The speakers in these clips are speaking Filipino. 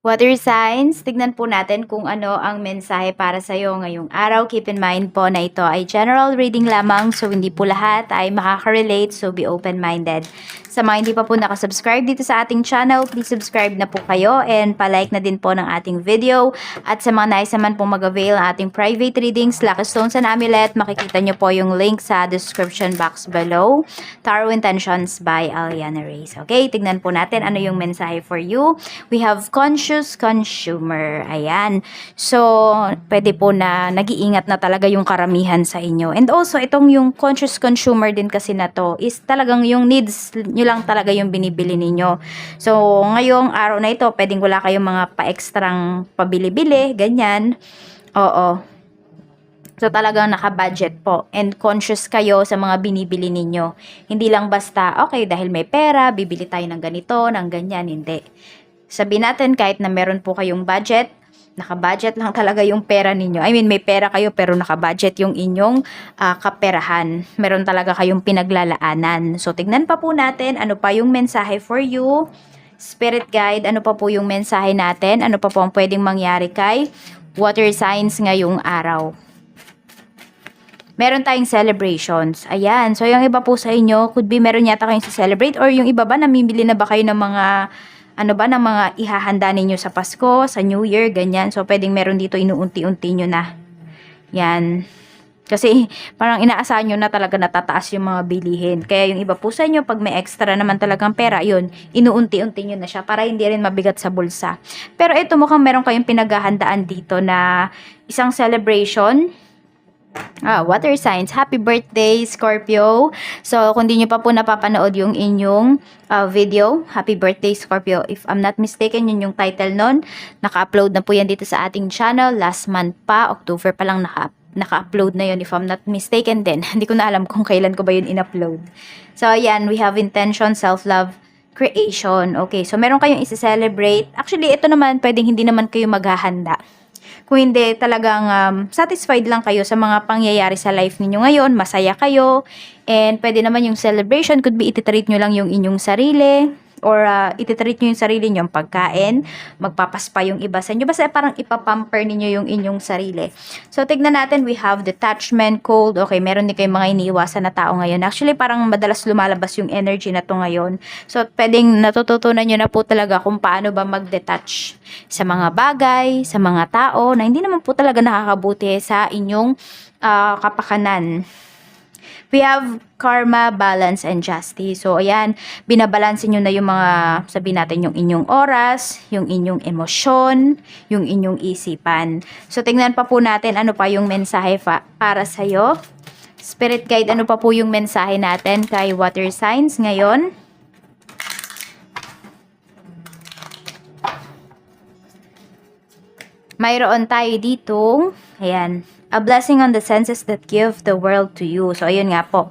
Water signs, tignan po natin kung ano ang mensahe para sa iyo ngayong araw. Keep in mind po na ito ay general reading lamang, so hindi po lahat ay makaka-relate, so be open-minded. Sa mga hindi pa po nakasubscribe dito sa ating channel, please subscribe na po kayo and palike na din po ng ating video. At sa mga nais naman po mag-avail ng ating private readings, Lucky Stones and Amulet, makikita nyo po yung link sa description box below. Tarot Intentions by Aliana Reyes. Okay, tignan po natin ano yung mensahe for you. We have conscious consumer. Ayan. So, pwede po na nag-iingat na talaga yung karamihan sa inyo. And also, itong yung conscious consumer din kasi na to is talagang yung needs nyo lang talaga yung binibili ninyo. So, ngayong araw na ito, pwedeng wala kayong mga pa-extrang pabili-bili, ganyan. Oo. So, talagang naka-budget po and conscious kayo sa mga binibili ninyo. Hindi lang basta, okay, dahil may pera, bibili tayo ng ganito, ng ganyan, hindi. Sabihin natin kahit na meron po kayong budget, naka-budget lang talaga yung pera ninyo. I mean, may pera kayo pero naka-budget yung inyong kaperahan. Meron talaga kayong pinaglalaanan. So, tignan pa po natin ano pa yung mensahe for you. Spirit guide, ano pa po yung mensahe natin? Ano pa po ang pwedeng mangyari kay water signs ngayong araw? Meron tayong celebrations. Ayan. So, yung iba po sa inyo, could be meron yata kayong celebrate or yung iba ba, namimili na ba kayo ng mga ng mga ihahanda ninyo sa Pasko, sa New Year, ganyan. So, pwedeng meron dito inuunti-unti nyo na. Yan. Kasi, parang inaasahan nyo na talaga natataas yung mga bilihin. Kaya yung iba po sa inyo, pag may extra naman talagang pera, yun, inuunti-unti nyo na siya para hindi rin mabigat sa bulsa. Pero ito mukhang meron kayong pinaghahandaan dito na isang celebration. Water signs. Happy birthday, Scorpio. So, kung di nyo pa po napapanood yung inyong video, Happy birthday, Scorpio. If I'm not mistaken, yun yung title nun. Naka-upload na po yan dito sa ating channel. Last month pa, October pa lang naka-upload na yun if I'm not mistaken din. Hindi ko na alam kung kailan ko ba yun in-upload. So, ayan, we have intention, self-love, creation. Okay, so meron kayong isi-celebrate. Actually, ito naman, pwedeng hindi naman kayo maghahanda. Kung hindi talagang satisfied lang kayo sa mga pangyayari sa life ninyo ngayon, masaya kayo, and pwede naman yung celebration, could be ititreat nyo lang yung inyong sarili, or ititreat nyo yung sarili nyo, pagkain, magpapaspa yung iba sa inyo, basta parang ipapamper ninyo yung inyong sarili. So, tignan natin, we have detachment, cold, okay, meron din kayong mga iniiwasan na tao ngayon. Actually, parang madalas lumalabas yung energy na to ngayon. So, pwedeng natututunan nyo na po talaga kung paano ba mag-detach sa mga bagay, sa mga tao, na hindi naman po talaga nakakabuti sa inyong kapakanan. We have karma, balance, and justice. So, ayan, binabalansin nyo na yung mga, sabihin natin, yung inyong oras, yung inyong emosyon, yung inyong isipan. So, tingnan pa po natin ano pa yung mensahe para sa'yo. Spirit guide, ano pa po yung mensahe natin kay water signs ngayon? Mayroon tayo ditong, ayan, a blessing on the senses that give the world to you. So, ayun nga po.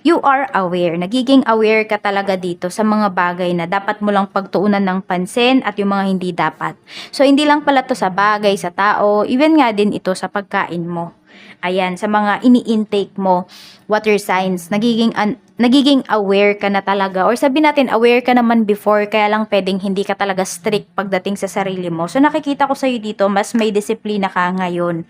You are aware. Nagiging aware ka talaga dito sa mga bagay na dapat mo lang pagtuunan ng pansin at yung mga hindi dapat. So, hindi lang pala to sa bagay, sa tao, even nga din ito sa pagkain mo. Ayan, sa mga ini-intake mo, water signs, nagiging aware ka na talaga. Or sabi natin, aware ka naman before, kaya lang pwedeng hindi ka talaga strict pagdating sa sarili mo. So, nakikita ko sa'yo dito, mas may disiplina ka ngayon.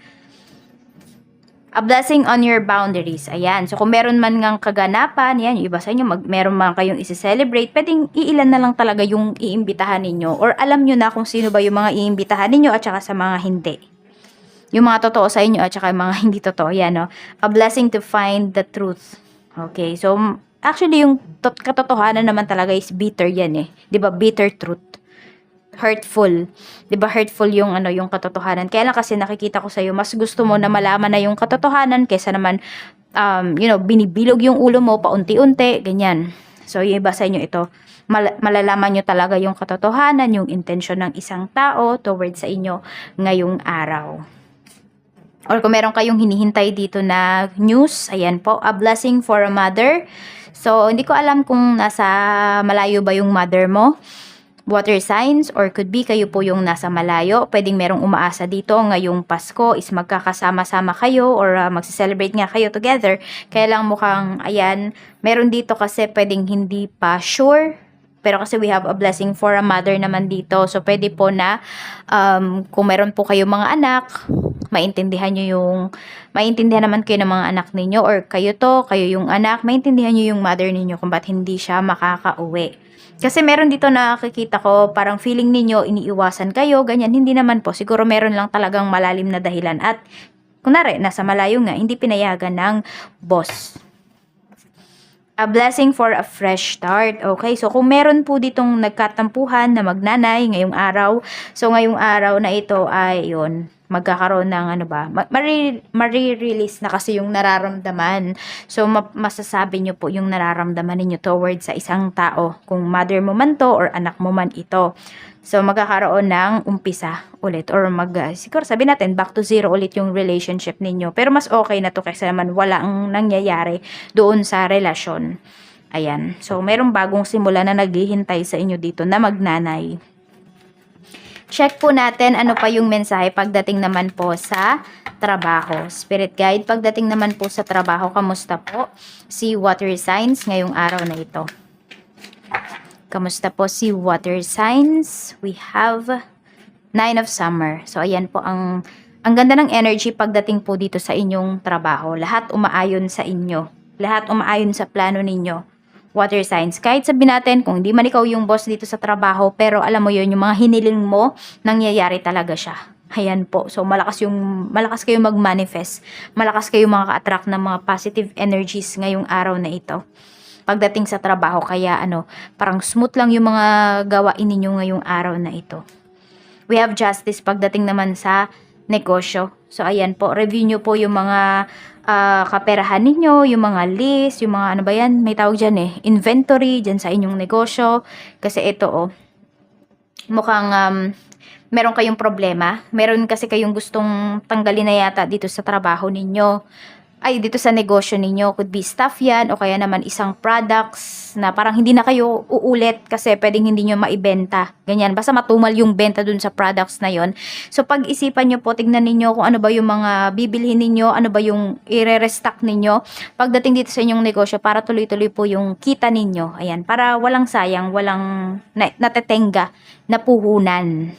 A blessing on your boundaries. Ayan. So, kung meron man ngang kaganapan, yan, yung iba sa inyo, meron man kayong isi-celebrate, pwedeng iilan na lang talaga yung iimbitahan ninyo. Or alam nyo na kung sino ba yung mga iimbitahan ninyo at saka sa mga hindi. Yung mga totoo sa inyo at saka yung mga hindi totoo. Yan, no? A blessing to find the truth. Okay. So, actually, yung katotohanan naman talaga is bitter yan eh. Diba? Bitter truth. Hurtful. 'Di ba hurtful yung yung katotohanan. Kaya lang kasi nakikita ko sa iyo, mas gusto mo na malaman na yung katotohanan kaysa naman binibilog yung ulo mo paunti-unti, ganyan. So yung iba sa inyo ito, malalaman nyo talaga yung katotohanan, yung intensyon ng isang tao towards sa inyo ngayong araw. Or kung meron kayong hinihintay dito na news, ayan po, a blessing for a mother. So hindi ko alam kung nasa malayo ba yung mother mo, water signs, or could be kayo po yung nasa malayo. Pwedeng merong umaasa dito ngayong Pasko is magkakasama-sama kayo or magse-celebrate nga kayo together. Kaya lang mukhang, ayan, meron dito kasi pwedeng hindi pa sure Pero kasi we have a blessing for a mother naman dito. So, pwede po na kung meron po kayong mga anak, maintindihan naman kayo ng mga anak ninyo, or kayo yung anak, maintindihan nyo yung mother ninyo kung ba't hindi siya makakauwi. Kasi meron dito nakikita ko, parang feeling ninyo, iniiwasan kayo, ganyan. Hindi naman po. Siguro meron lang talagang malalim na dahilan. At, kunwari, nasa malayo nga, hindi pinayagan ng boss. A blessing for a fresh start. Okay, so kung meron po ditong nagkatampuhan na magnanay ngayong araw, so ngayong araw na ito ay yun, magkakaroon ng mari-release na kasi yung nararamdaman. So masasabi nyo po yung nararamdaman niyo towards sa isang tao, kung mother mo man to or anak mo man ito. So, magkakaroon ng umpisa ulit, or siguro sabi natin, back to zero ulit yung relationship ninyo. Pero mas okay na to kaysa naman walang nangyayari doon sa relasyon. Ayan. So, merong bagong simula na naghihintay sa inyo dito na magnanay. Check po natin ano pa yung mensahe pagdating naman po sa trabaho. Spirit guide, pagdating naman po sa trabaho, kamusta po si water signs ngayong araw na ito? Kamusta po si water signs? We have 9 of summer. So, ayan po ang ganda ng energy pagdating po dito sa inyong trabaho. Lahat umaayon sa inyo. Lahat umaayon sa plano ninyo. Water signs. Kahit sabihin natin, kung hindi man ikaw yung boss dito sa trabaho, pero alam mo yun, yung mga hiniling mo, nangyayari talaga siya. Ayan po. So, malakas kayong mag-manifest. Malakas kayong makaka-attract ng mga positive energies ngayong araw na ito. Pagdating sa trabaho, kaya parang smooth lang yung mga gawain ninyo ngayong araw na ito. We have justice pagdating naman sa negosyo. So, ayan po, review nyo po yung mga kaperahan ninyo, yung mga list, yung mga may tawag dyan inventory dyan sa inyong negosyo. Kasi ito mukhang meron kayong problema. Meron kasi kayong gustong tanggalin na yata dito sa trabaho ninyo. Dito sa negosyo ninyo, could be stuff yan, o kaya naman isang products na parang hindi na kayo uulit kasi pwedeng hindi nyo maibenta. Ganyan, basta matumal yung benta dun sa products na yon. So, pag-isipan nyo po, tignan ninyo kung ano ba yung mga bibilhin ninyo, ano ba yung i-restock ninyo pagdating dito sa inyong negosyo para tuloy-tuloy po yung kita ninyo. Ayan, para walang sayang, walang natetenga na puhunan.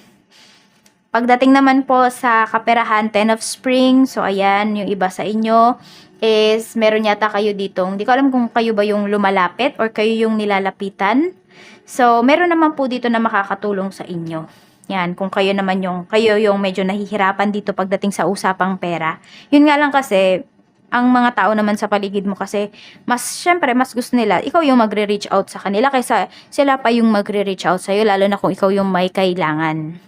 Pagdating naman po sa kaperahan, 10 of spring, so ayan, yung iba sa inyo is meron yata kayo dito. Hindi ko alam kung kayo ba yung lumalapit or kayo yung nilalapitan. So, meron naman po dito na makakatulong sa inyo. Yan, kung kayo yung medyo nahihirapan dito pagdating sa usapang pera. Yun nga lang kasi, ang mga tao naman sa paligid mo kasi, syempre, mas gusto nila, ikaw yung magre-reach out sa kanila kaysa sila pa yung magre-reach out sa'yo, lalo na kung ikaw yung may kailangan.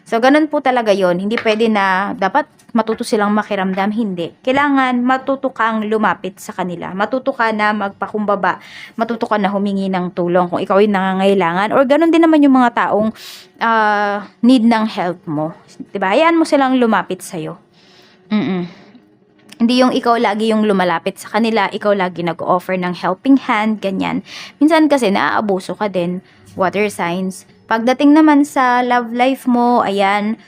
So, ganun po talaga yon. Hindi pwede na dapat matuto silang makiramdam. Hindi. Kailangan matuto kang lumapit sa kanila. Matuto ka na magpakumbaba. Matuto ka na humingi ng tulong kung ikaw yung nangangailangan. Or ganun din naman yung mga taong need ng help mo. Diba? Hayaan mo silang lumapit sa'yo. Hindi yung ikaw lagi yung lumalapit sa kanila. Ikaw lagi nag-offer ng helping hand. Ganyan. Minsan kasi naaabuso ka din. Water signs. Pagdating naman sa love life mo, ayan,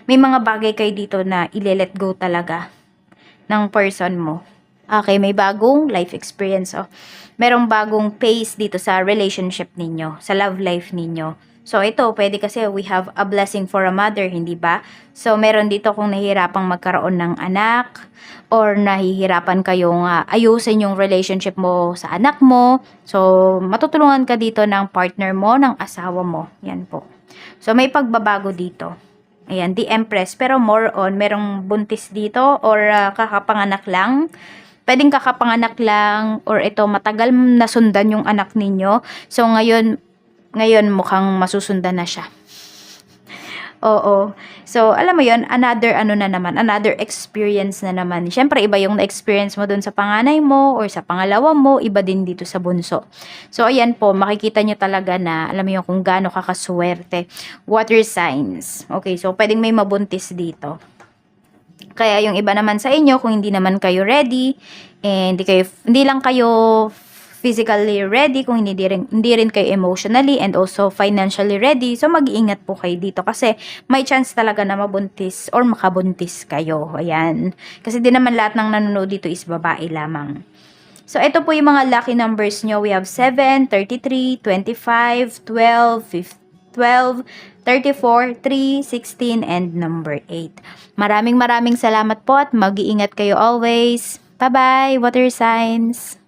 may mga bagay kayo dito na ile-let go talaga ng person mo. Okay, may bagong life experience. Merong bagong pace dito sa relationship ninyo, sa love life ninyo. So, ito, pwede kasi we have a blessing for a mother, hindi ba? So, meron dito kung nahihirapang magkaroon ng anak or nahihirapan kayong ayusin yung relationship mo sa anak mo. So, matutulungan ka dito ng partner mo, ng asawa mo. Yan po. So, may pagbabago dito. Ayan, the Empress. Pero more on, merong buntis dito or kakapanganak lang. Pwedeng kakapanganak lang or ito, matagal nasundan yung anak ninyo. So, ngayon mukhang masusundan na siya. Oo. So, alam mo yon, another experience na naman. Siyempre, iba yung na-experience mo dun sa panganay mo or sa pangalawa mo, iba din dito sa bunso. So, ayan po, makikita nyo talaga na, alam mo yun, kung gaano kakaswerte. Water signs. Okay, so, pwedeng may mabuntis dito. Kaya yung iba naman sa inyo, kung hindi naman kayo ready, hindi lang kayo physically ready, kung hindi rin kayo emotionally and also financially ready, so mag-iingat po kayo dito kasi may chance talaga na mabuntis or makabuntis kayo. Ayan. Kasi di naman lahat ng nanonood dito is babae lamang. So, ito po yung mga lucky numbers nyo. We have 7, 33, 25, 12, 12, 34, 3, 16, and number 8. Maraming salamat po at mag-iingat kayo always. Bye-bye, water signs!